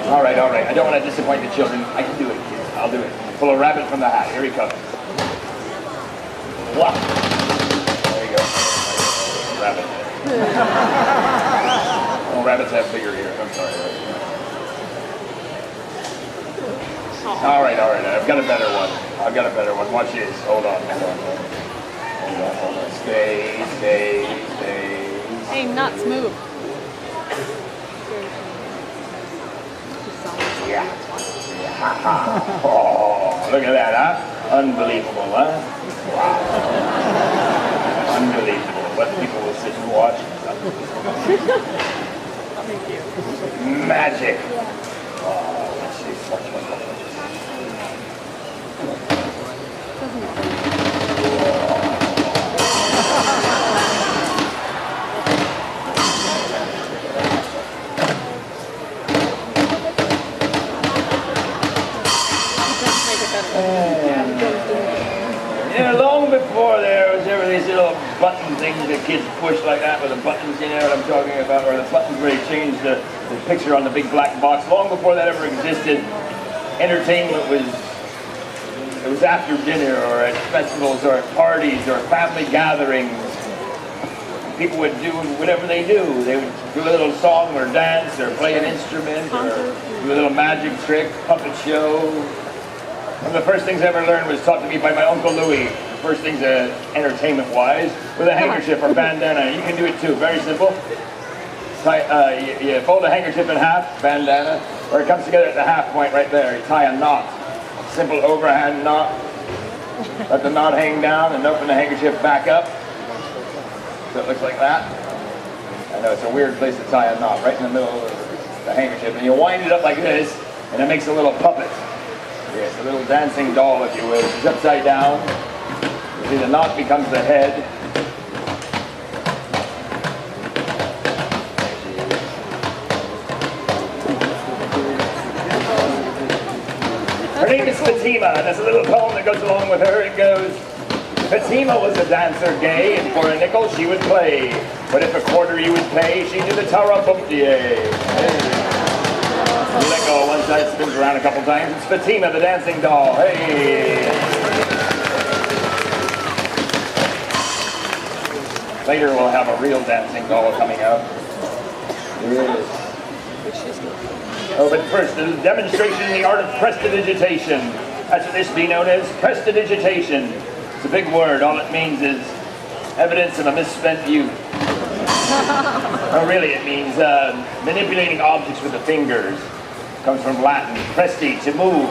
All right. I don't want to disappoint the children. I can do it, kids. I'll do it. Pull a rabbit from the hat. Here he comes. Wow. There you go. Rabbit. Oh, rabbits have bigger ears. I'm sorry. All right. I've got a better one. Watch this. Hold on. Stay. Hey, nuts, move. Yeah. Oh, look at that, huh? Unbelievable, huh? Wow. Unbelievable. What people will sit and watch. Magic. Oh, let's see. Long before there was ever these little button things that kids push like that with the buttons, you know what I'm talking about, or the buttons where you change the picture on the big black box. Long before that ever existed, entertainment was after dinner or at festivals or at parties or family gatherings. People would do whatever they do. They would do a little song or dance or play an instrument or do a little magic trick, puppet show. One of the first things I ever learned was taught to me by my Uncle Louis. The first things entertainment-wise, with a handkerchief or bandana. You can do it too, very simple. You fold a handkerchief in half, bandana, or it comes together at the half point right there. You tie a knot, simple overhand knot. Let the knot hang down and open the handkerchief back up. So it looks like that. I know it's a weird place to tie a knot, right in the middle of the handkerchief. And you wind it up like this, and it makes a little puppet. Yes, a little dancing doll, if you will. She's upside down. You see, the knot becomes the head. Her name is Fatima, and there's a little poem that goes along with her. It goes, Fatima was a dancer gay, and for a nickel she would play. But if a quarter you would pay, she'd do the tara-boom-die. You let go one side, spins around a couple times. It's Fatima, the dancing doll. Hey! Later we'll have a real dancing doll coming up. Yes. Oh, but first, a demonstration in the art of prestidigitation. That's what this be known as, prestidigitation. It's a big word. All it means is evidence of a misspent youth. Oh, really, it means manipulating objects with the fingers. Comes from Latin, presti, to move,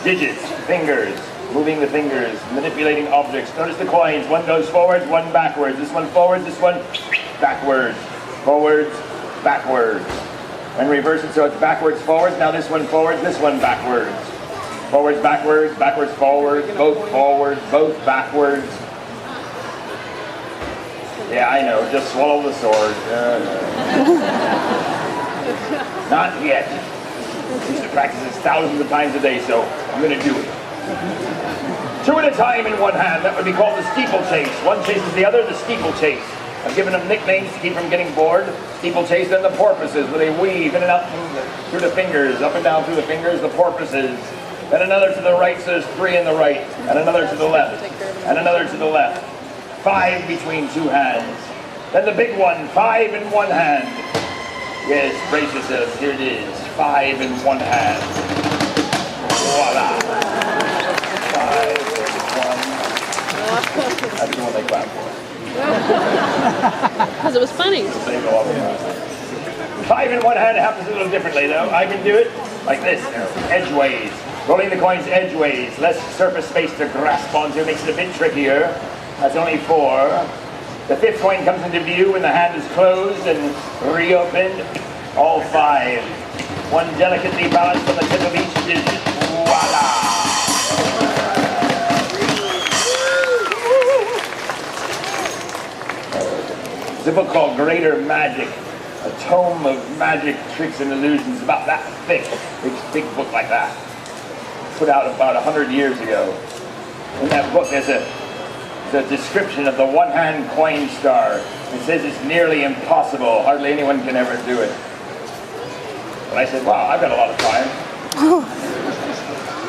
digits, fingers, moving the fingers, manipulating objects. Notice the coins, one goes forwards, one backwards. This one forwards, this one backwards. Forwards, backwards. And reverse it so it's backwards, forwards. Now this one forwards, this one backwards. Forwards, backwards, backwards, forwards, both backwards. Yeah, I know, just swallow the sword. Not yet. I used to practice this thousands of times a day, so I'm going to do it. Two at a time in one hand, that would be called the steeplechase. One chases the other, the steeplechase. I've given them nicknames to keep them getting bored. Steeplechase, then the porpoises, where they weave in and out through the fingers, up and down through the fingers, the porpoises. Then another to the right, so there's three in the right, and another to the left, and another to the left. 5 between 2 hands. Then the big one, 5 in one hand. Yes, brace yourselves, here it is. 5 in one hand. Voila. 5 in one. That's the one they clap for. Because it was funny. 5 in one hand happens a little differently though. I can do it like this, edgeways. Rolling the coins edgeways. Less surface space to grasp onto, makes it a bit trickier. That's only 4. The 5th coin comes into view when the hand is closed and reopened. All 5. One delicately balanced on the tip of each digit. Voila! It's a book called Greater Magic. A tome of magic tricks and illusions about that thick. Big book like that. Put out about 100 years ago. In that book there's a description of the one-hand coin star. It says it's nearly impossible. Hardly anyone can ever do it. And I said, wow, I've got a lot of time.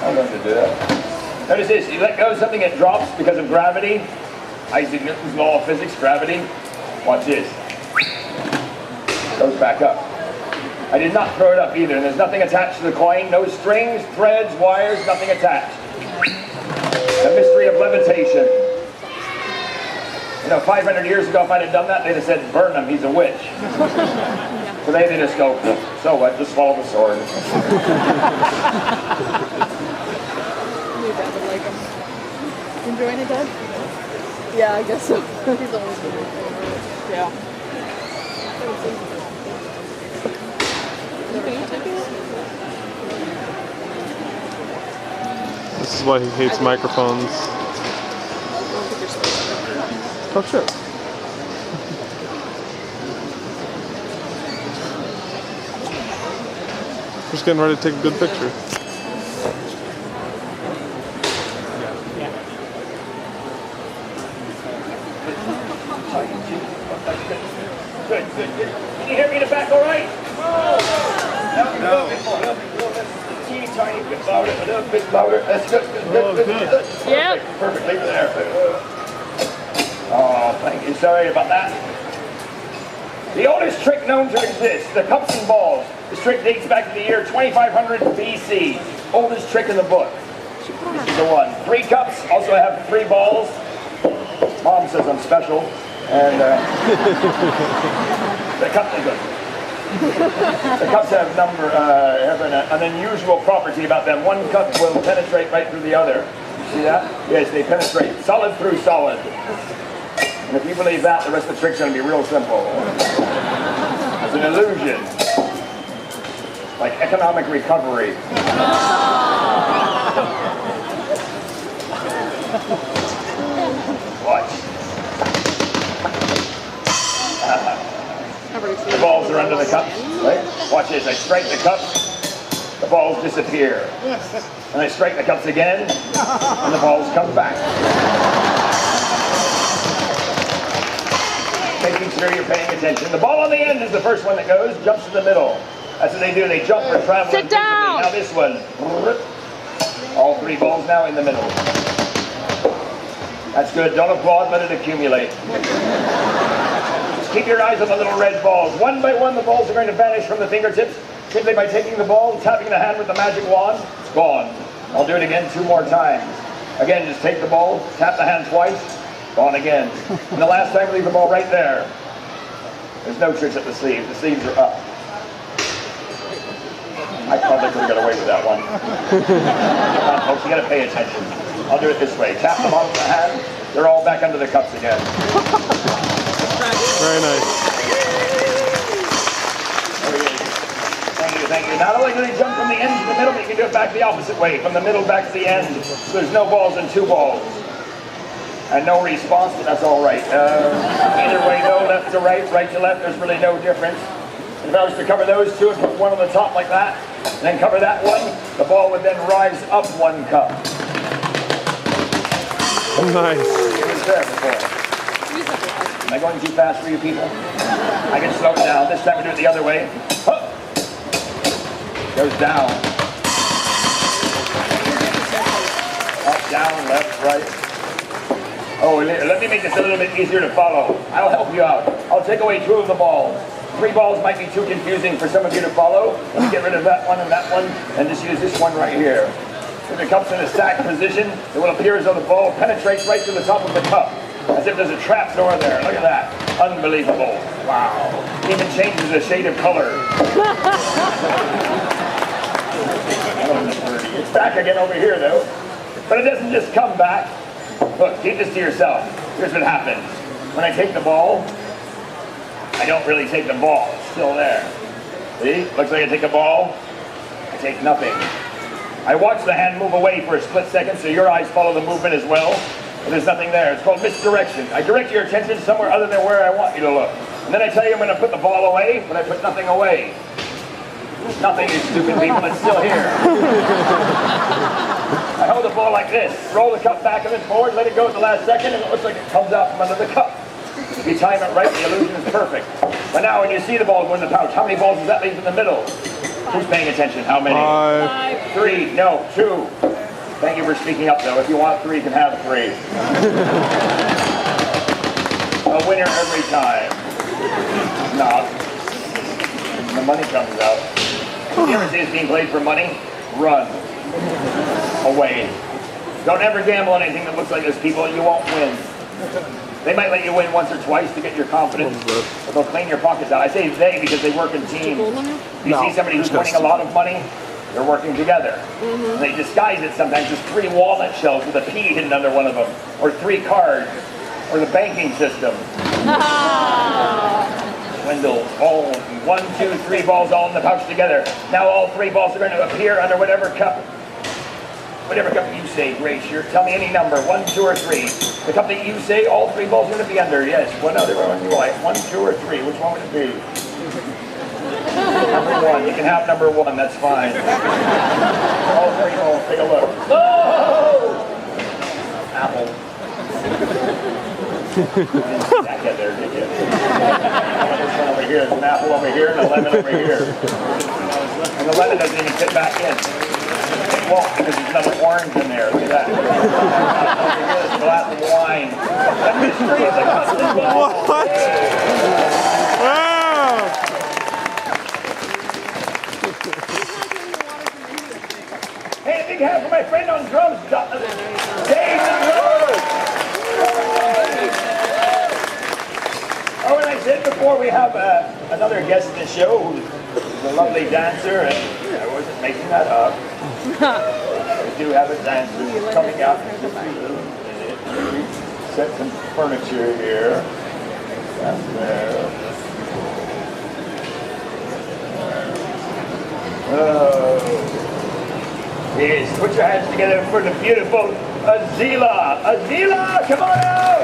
I'm going to do that. Notice this, you let go of something, it drops because of gravity. Isaac Newton's law of physics, gravity. Watch this. Goes back up. I did not throw it up either, and there's nothing attached to the coin. No strings, threads, wires, nothing attached. The mystery of levitation. You know, 500 years ago, if I'd have done that, they'd have said, burn him, he's a witch. Today they just go, so what, just follow the sword. Your dad would like him. Enjoying it, Dad? Yeah, I guess so. He's always been yeah. This is why he hates microphones. Oh shit. Just getting ready to take a good picture. Good. Can you hear me in the back all right? No. Teeny tiny bit louder, a little bit louder. That's good. Yep. Perfect. Leave it there. Oh, thank you. Sorry about that. The oldest trick known to exist, the cups and balls. This trick dates back to the year 2500 BC. Oldest trick in the book. This is the one. 3 cups. Also, I have 3 balls. Mom says I'm special. And the cups are good. The cups have have an unusual property about them. One cup will penetrate right through the other. See that? Yes, they penetrate solid through solid. And if you believe that, the rest of the trick's going to be real simple. It's an illusion. Like economic recovery. Watch. The balls are under the cups, right? Watch this, I strike the cups, the balls disappear. And I strike the cups again, and the balls come back. Making sure you're paying attention. The ball on the end is the first one that goes, jumps in the middle. That's what they do, they jump or travel. Sit down! Now this one, all 3 balls now in the middle. That's good, don't applaud, let it accumulate. Keep your eyes on the little red balls. One by one, the balls are going to vanish from the fingertips simply by taking the ball and tapping the hand with the magic wand. It's gone. I'll do it again 2 more times. Again, just take the ball, tap the hand twice, gone again. And the last time, leave the ball right there. There's no tricks at the sleeves. The sleeves are up. I probably could have got away with that one. Come on, folks, you got to pay attention. I'll do it this way. Tap them on the hand. They're all back under the cups again. Very nice. Thank you. Not only do they jump from the end to the middle, but you can do it back the opposite way, from the middle back to the end. So there's no balls and 2 balls. And no response, but that's all right. Either way though, left to right, right to left, there's really no difference. If I was to cover those 2 and put one on the top like that, and then cover that one, the ball would then rise up 1 cup. Nice. It was there before. Am I going too fast for you people? I can slow it down. This time we do it the other way. Huh. Goes down. Up, down, left, right. Oh, let me make this a little bit easier to follow. I'll help you out. I'll take away 2 of the balls. 3 balls might be too confusing for some of you to follow. Let me get rid of that one and that one, and just use this one right here. If the cup's in a stacked position, it will appear as though the ball penetrates right to the top of the cup. As if there's a trap door there. Look at that. Unbelievable. Wow. It even changes the shade of color. It's back again over here, though. But it doesn't just come back. Look, keep this to yourself. Here's what happens. When I take the ball, I don't really take the ball. It's still there. See? Looks like I take a ball. I take nothing. I watch the hand move away for a split second, so your eyes follow the movement as well. But there's nothing there. It's called misdirection. I direct your attention somewhere other than where I want you to look. And then I tell you I'm going to put the ball away, but I put nothing away. Nothing, you stupid people. It's still here. I hold the ball like this. Roll the cup back and then forward, let it go at the last second, and it looks like it comes out from under the cup. If you time it right, the illusion is perfect. But now when you see the ball go in the pouch, how many balls does that leave in the middle? Who's paying attention? How many? 5. 3. No, 2. Thank you for speaking up, though. If you want 3, you can have 3. A winner every time. Nah. The money comes out. You ever see this being played for money? Run. Away. Don't ever gamble on anything that looks like this, people. You won't win. They might let you win once or twice to get your confidence, but they'll clean your pockets out. I say they because they work in teams. You see somebody who's winning a lot of money, they're working together. And they disguise it sometimes as 3 walnut shells with a P hidden under one of them, or 3 cards, or the banking system. Swindle. All 1, 2, 3 balls all in the pouch together. Now all 3 balls are going to appear under whatever cup you say, Grace. Tell me any number, 1, 2, or 3. The cup that you say, all 3 balls are going to be under. Yes, what other one you like? 1, 2, or 3. Which one would it be? Number 1. You can have number 1. That's fine. All 3 balls. Take a look. Oh! Apple. You didn't see that get there, did you? This one over here. There's an apple over here and a lemon over here. And the lemon doesn't even fit back in. It won't because there's another orange in there. Look at that. Here's a glass of wine. That mystery is a constant ball. What? Wow! Hey, a big hand for my friend on drums, Dave the drummer. Oh, and I said before, we have another guest in the show who's a lovely dancer, and I wasn't making that up. We do have a dancer coming out. Set some furniture here. That's there. Oh. Yes, put your hands together for the beautiful Azila. Azila, come on out!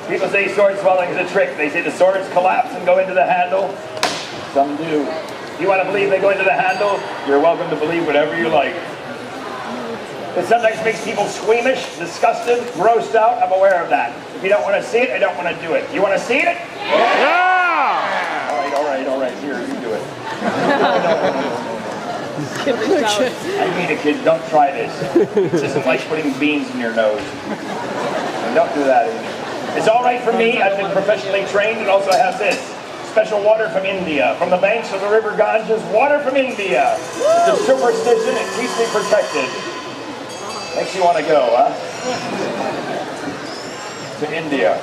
People say sword swallowing is a trick. They say the swords collapse and go into the handle. Some do. If you want to believe they go into the handle, you're welcome to believe whatever you like. It sometimes makes people squeamish, disgusted, grossed out. I'm aware of that. If you don't want to see it, I don't want to do it. You want to see it? Yeah! All right. Here, you do it. I mean it, kids. Don't try this. This is like putting beans in your nose. And don't do that either. It's all right for me. I've been professionally trained. It also has this. Special water from India. From the banks of the river Ganges. Water from India. It's a superstition. It keeps me protected. Makes you want to go, huh? To India.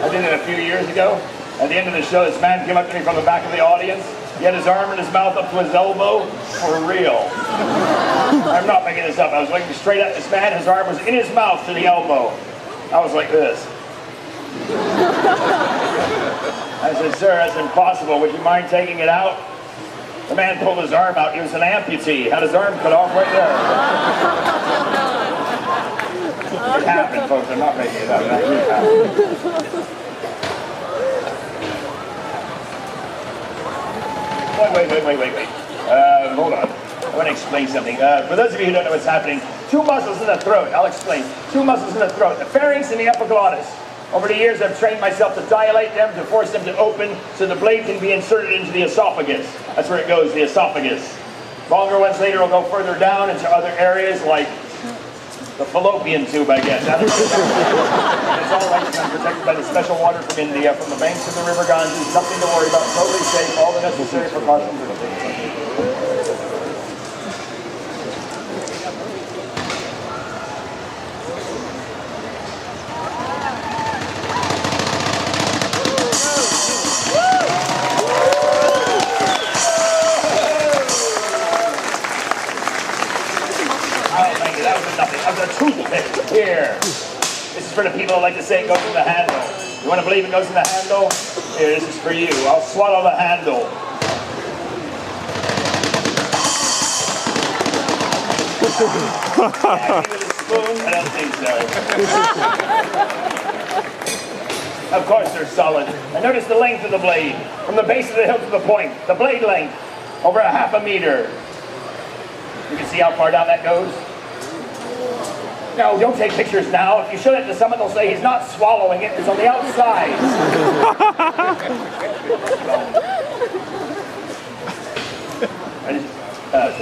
I did it a few years ago. At the end of the show, this man came up to me from the back of the audience. He had his arm and his mouth up to his elbow. For real. I'm not making this up. I was looking straight at this man. His arm was in his mouth to the elbow. I was like this. I said, sir, that's impossible. Would you mind taking it out? The man pulled his arm out. He was an amputee. Had his arm cut off right there. It happened, folks. I'm not making it up. It actually happened. Wait. Hold on. I want to explain something. For those of you who don't know what's happening, two muscles in the throat. I'll explain. Two muscles in the throat. The pharynx and the epiglottis. Over the years, I've trained myself to dilate them, to force them to open, so the blade can be inserted into the esophagus. That's where it goes, the esophagus. Longer ones later will go further down into other areas like the fallopian tube, I guess. It's all right. I'm protected by the special water from India, from the banks of the river Ganges. Nothing to worry about. Totally safe. All the necessary precautions are taken. Of the toothpick here. This is for the people who like to say it goes in the handle. You want to believe it goes in the handle? Here, this is for you. I'll swallow the handle. Yeah, give it a spoon? I don't think so. Of course they're solid. And notice the length of the blade. From the base of the hilt to the point. The blade length. Over 1/2 meter. You can see how far down that goes? No, don't take pictures now. If you show that to someone, they'll say he's not swallowing it. It's on the outside.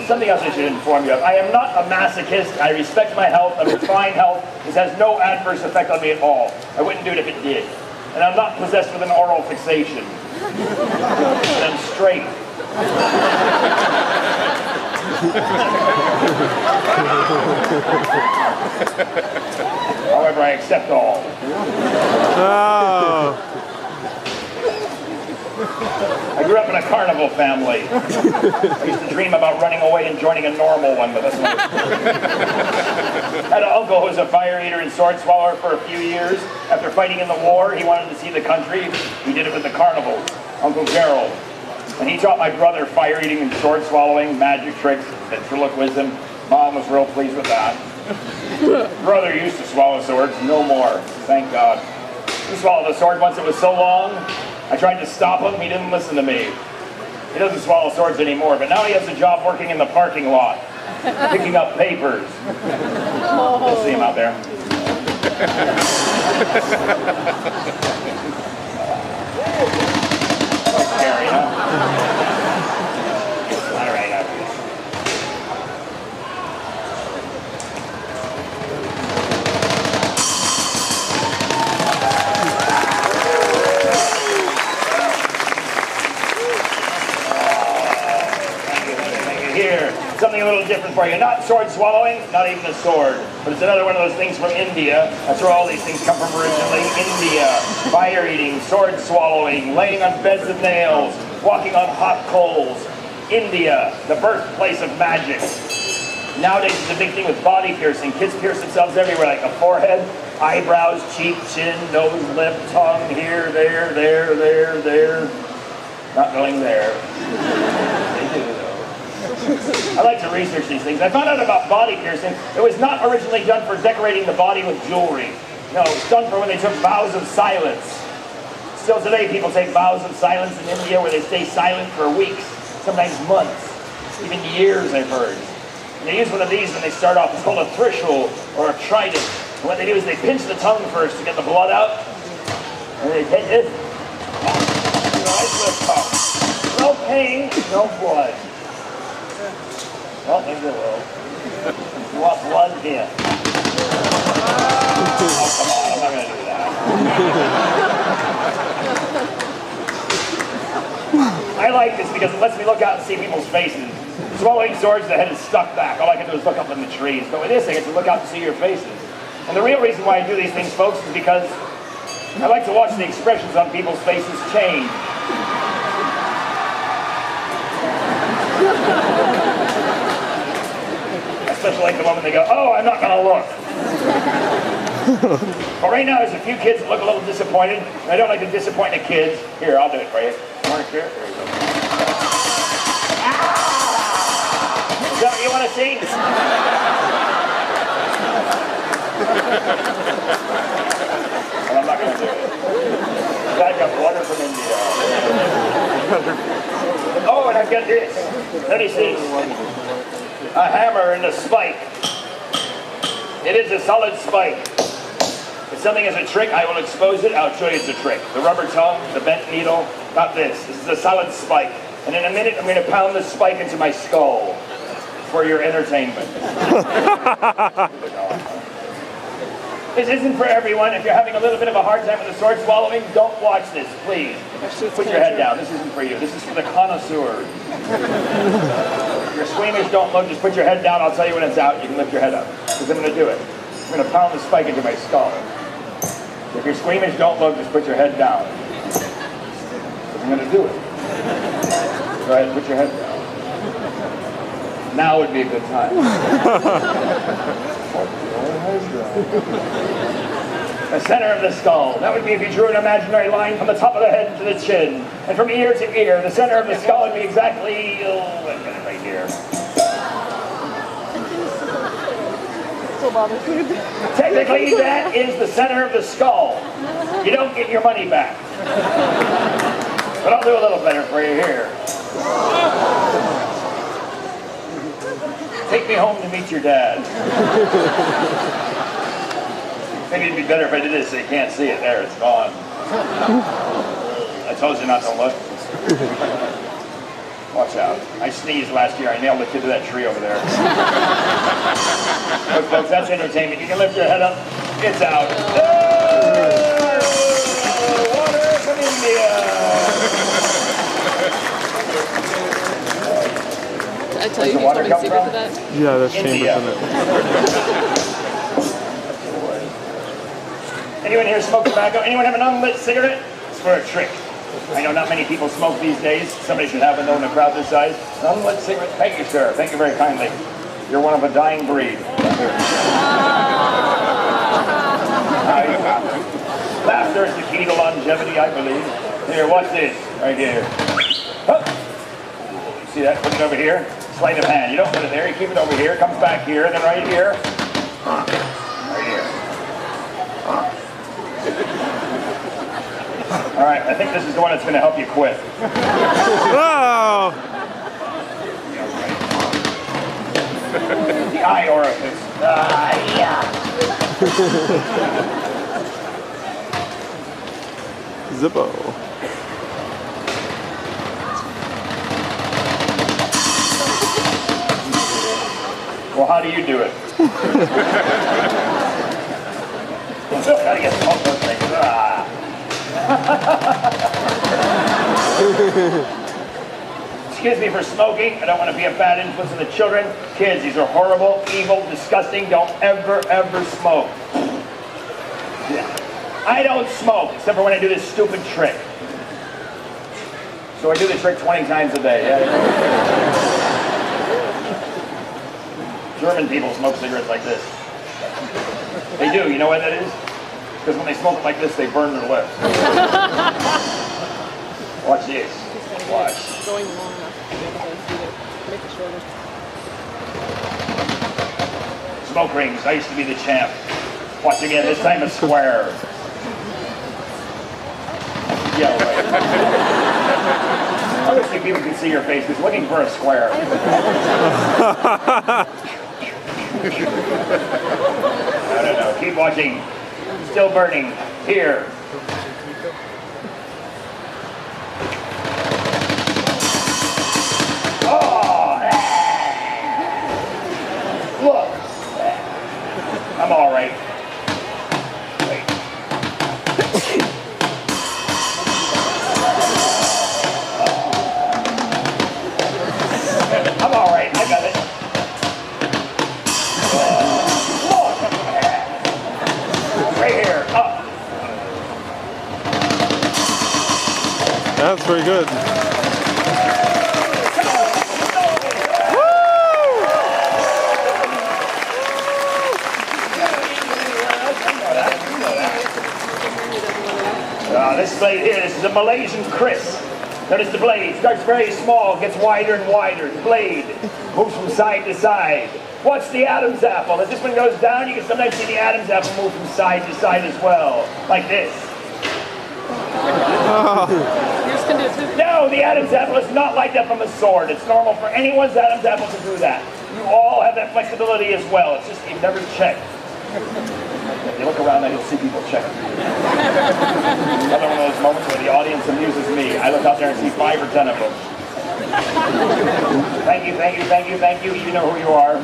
Something else I should inform you of. I am not a masochist. I respect my health. I'm in fine health. This has no adverse effect on me at all. I wouldn't do it if it did. And I'm not possessed with an oral fixation. And I'm straight. However, I accept all. Oh. I grew up in a carnival family. I used to dream about running away and joining a normal one, but that's not. I had an uncle who was a fire eater and sword swallower for a few years. After fighting in the war, he wanted to see the country. He did it with the carnival. Uncle Gerald. And he taught my brother fire eating and sword swallowing, magic tricks, ventriloquism. Mom was real pleased with that. Brother used to swallow swords, no more, thank God. He swallowed a sword once, it was so long, I tried to stop him, he didn't listen to me. He doesn't swallow swords anymore, but now he has a job working in the parking lot, picking up papers. You'll see him out there. Scary, huh? All right, here, something a little different for you. Not sword swallowing, not even a sword, but it's another one of those things from India. That's where all these things come from originally. India, fire eating, sword swallowing, laying on beds of nails, walking on hot coals. India, the birthplace of magic. Nowadays it's a big thing with body piercing. Kids pierce themselves everywhere, like the forehead, eyebrows, cheek, chin, nose, lip, tongue, here, there. Not going there. They do, though. I like to research these things. I found out about body piercing. It was not originally done for decorating the body with jewelry. No, it was done for when they took vows of silence. Still today, people take vows of silence in India where they stay silent for weeks, sometimes months, even years, I've heard. And they use one of these when they start off. It's called a threshold or a trident. And what they do is they pinch the tongue first to get the blood out. And they hit it. Nice little pump. No pain, no blood. Well, maybe a little. You want blood? Yeah. Oh, come on, I'm not going to do that. I like this because it lets me look out and see people's faces. Swallowing swords, the head is stuck back. All I can do is look up in the trees. But with this, I get to look out and see your faces. And the real reason why I do these things, folks, is because I like to watch the expressions on people's faces change. Especially like the one when they go, oh, I'm not going to look. But right now, there's a few kids that look a little disappointed, and I don't like to disappoint the kids. Here, I'll do it for you. Orange here. There you go. Ah! Is that what you want to see? Well, I'm not going to do it. I got water from India. Oh, and I've got this. Let me see. A hammer and a spike. It is a solid spike. If something is a trick, I will expose it. I'll show you it's a trick. The rubber tongue, the bent needle, not this. This is a solid spike. And in a minute, I'm going to pound this spike into my skull for your entertainment. This isn't for everyone. If you're having a little bit of a hard time with the sword swallowing, don't watch this, please. Put your head down. This isn't for you. This is for the connoisseurs. If you're squeamish, don't look. Just put your head down. I'll tell you when it's out. You can lift your head up. Because I'm going to do it. I'm going to pound the spike into my skull. If you're squeamish, don't look. Just put your head down. Because I'm going to do it. Go ahead, put your head down. Now would be a good time. The center of the skull. That would be if you drew an imaginary line from the top of the head to the chin. And from ear to ear. The center of the skull would be exactly, I've got it right here. Technically, that is the center of the skull. You don't get your money back. But I'll do a little better for you here. Take me home to meet your dad. Maybe it'd be better if I did this so you can't see it. There, it's gone. I told you not to look. Watch out. I sneezed last year. I nailed the kid to that tree over there. Look, folks, that's entertainment. You can lift your head up. It's out. Oh, water from India. Did I tell you he told me secret to that? Yeah, that's chambers in it. Anyone here smoke tobacco? Anyone have an unlit cigarette? It's for a trick. I know not many people smoke these days. Somebody should have one though in a crowd this size. An unlit cigarette. Thank you, sir. Thank you very kindly. You're one of a dying breed. Laughter is the key to longevity, I believe. Here, watch this. Right here. Huh. See that? Put it over here. Sleight of hand. You don't put it there. You keep it over here. It comes back here. And then right here. Right here. All right. I think this is the one that's going to help you quit. Oh! The eye orifice. Yeah. Zippo. Well, how do you do it? Gotta get some of those things. Excuse me for smoking. I don't want to be a bad influence on the children. Kids, these are horrible, evil, disgusting. Don't ever, ever smoke. Yeah. I don't smoke, except for when I do this stupid trick. So I do the trick 20 times a day. Yeah. German people smoke cigarettes like this. They do. You know why that is? Because when they smoke it like this, they burn their lips. Watch this. going long enough to be able to do it, make it shorter. Smoke rings. I used to be the champ. Once again, this time a square. Yeah, right. I wish you people could see your face. He's looking for a square. I don't know. Keep watching. Still burning. Here. Oh! Look. I'm all right. Wait. I'm all right. I got it. Look. Right here. Up. That's pretty good. This blade here, this is a Malaysian Chris. Notice the blade starts very small, gets wider and wider. The blade moves from side to side. Watch the Adam's apple. As this one goes down, you can sometimes see the Adam's apple move from side to side as well, like this. Yours can do it too. No, the Adam's apple is not like that from a sword. It's normal for anyone's Adam's apple to do that. You all have that flexibility as well. It's just you've never checked. If you look around there, you'll see people checking. Another one of those moments where the audience amuses me. I look out there and see 5 or 10 of them. Thank you, thank you, thank you, thank you. You know who you are.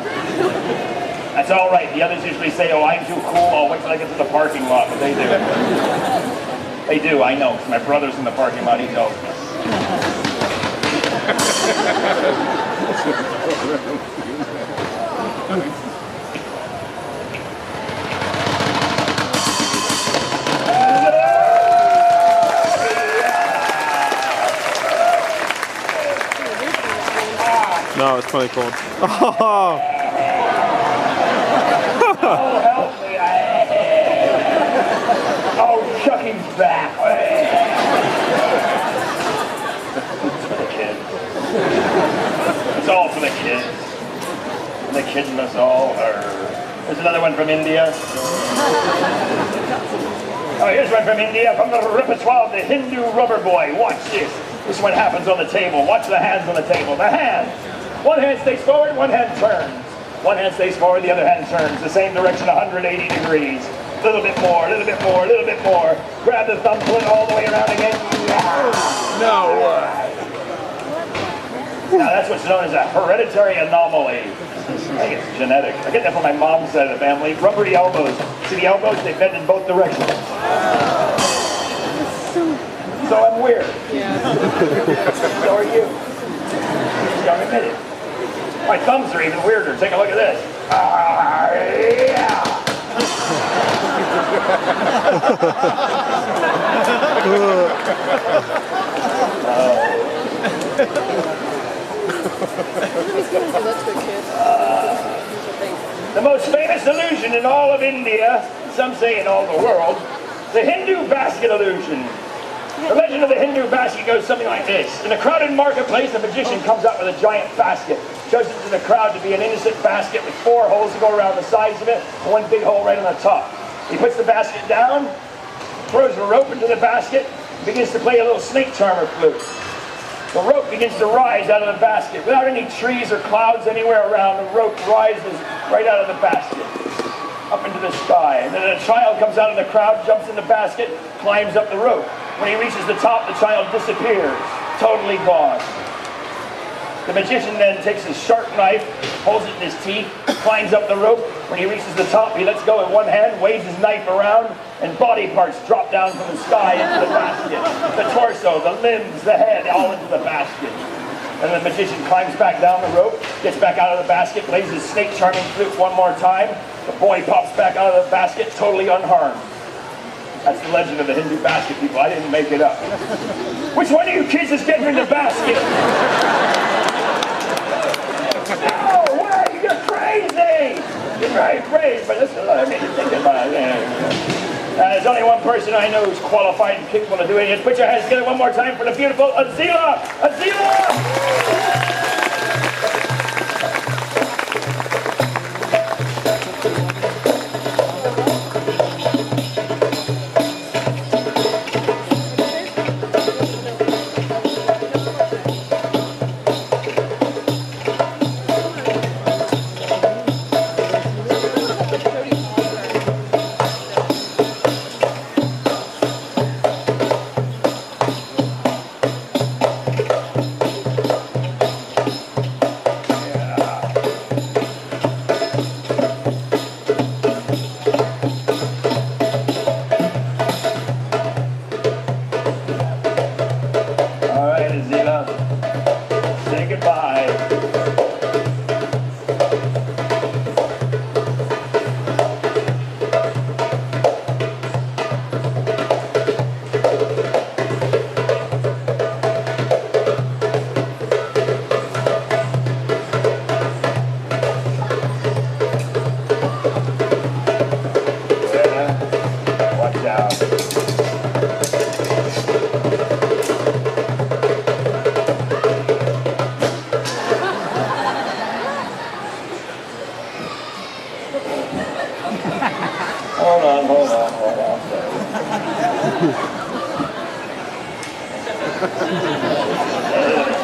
That's all right. The others usually say, oh, I'm too cool. I'll wait till I get to the parking lot. But they do. They do, I know. My brother's in the parking lot. He knows. No, it's plenty cold. Oh, Oh, help me. Oh, Chucky's back. It's for the kids. It's all for the kids. And the kids must all hurt. There's another one from India. Oh, here's one from India, from the repertoire of the Hindu rubber boy. Watch this. This one happens on the table. Watch the hands on the table. The hands. One hand stays forward, one hand turns. One hand stays forward, the other hand turns. The same direction, 180 degrees. A little bit more, a little bit more, a little bit more. Grab the thumb, pull it all the way around again. no way. Now that's what's known as a hereditary anomaly. I think it's genetic. I get that from my mom's side of the family. Rubbery elbows. See the elbows? They bend in both directions. So I'm weird. Yeah. So are you. Young admitted. My thumbs are even weirder. Take a look at this. Yeah. That's good, kid. The most famous illusion in all of India, some say in all the world, the Hindu basket illusion. The legend of the Hindu basket goes something like this. In a crowded marketplace, a magician comes out with a giant basket, shows it to the crowd to be an innocent basket with 4 holes to go around the sides of it, and 1 big hole right on the top. He puts the basket down, throws a rope into the basket, and begins to play a little snake charmer flute. The rope begins to rise out of the basket. Without any trees or clouds anywhere around, the rope rises right out of the basket, up into the sky. And then a child comes out of the crowd, jumps in the basket, climbs up the rope. When he reaches the top, the child disappears, totally gone. The magician then takes his sharp knife, holds it in his teeth, climbs up the rope. When he reaches the top, he lets go with one hand, waves his knife around, and body parts drop down from the sky into the basket. The torso, the limbs, the head, all into the basket. And the magician climbs back down the rope, gets back out of the basket, plays his snake charming flute one more time. The boy pops back out of the basket, totally unharmed. That's the legend of the Hindu basket, people. I didn't make it up. Which one of you kids is getting in the basket? No, why? You're crazy! You're very brave, but listen, I need to think about it. There's only one person I know who's qualified and capable of doing it. Put your hands together one more time for the beautiful Azila! Azila! Say goodbye. Yeah, watch out. Hold on.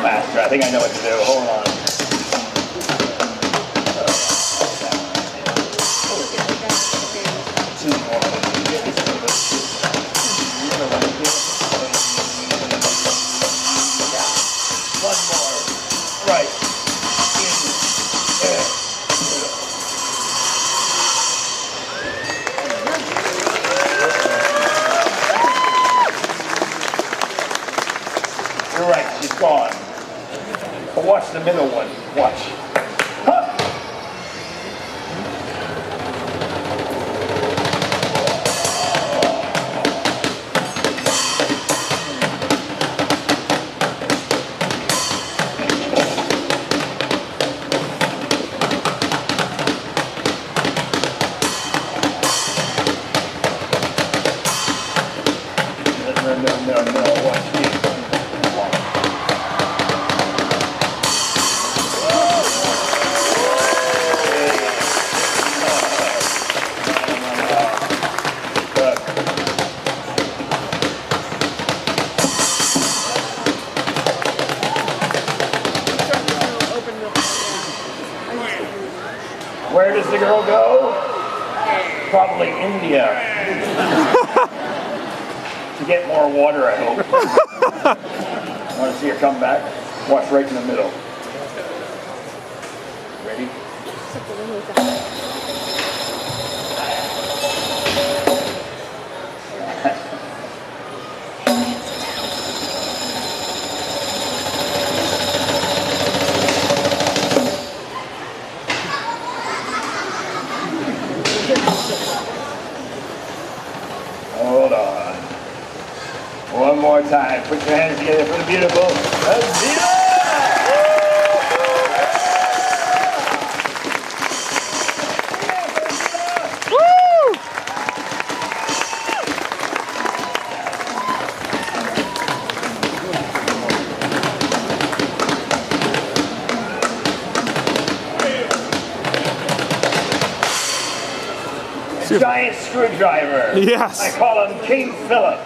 Faster. I think I know what to do. Hold on. One more. Right. You're right, she's gone. But watch the middle one. Watch. Huh. No. Watch me. Where does the girl go? Probably India. To get more water, I hope. Want to see her come back? Watch right in the middle. Ready? Hold on. One more time. Put your hands together for the beautiful Azila! Giant screwdriver. Yes. I call him King Philip.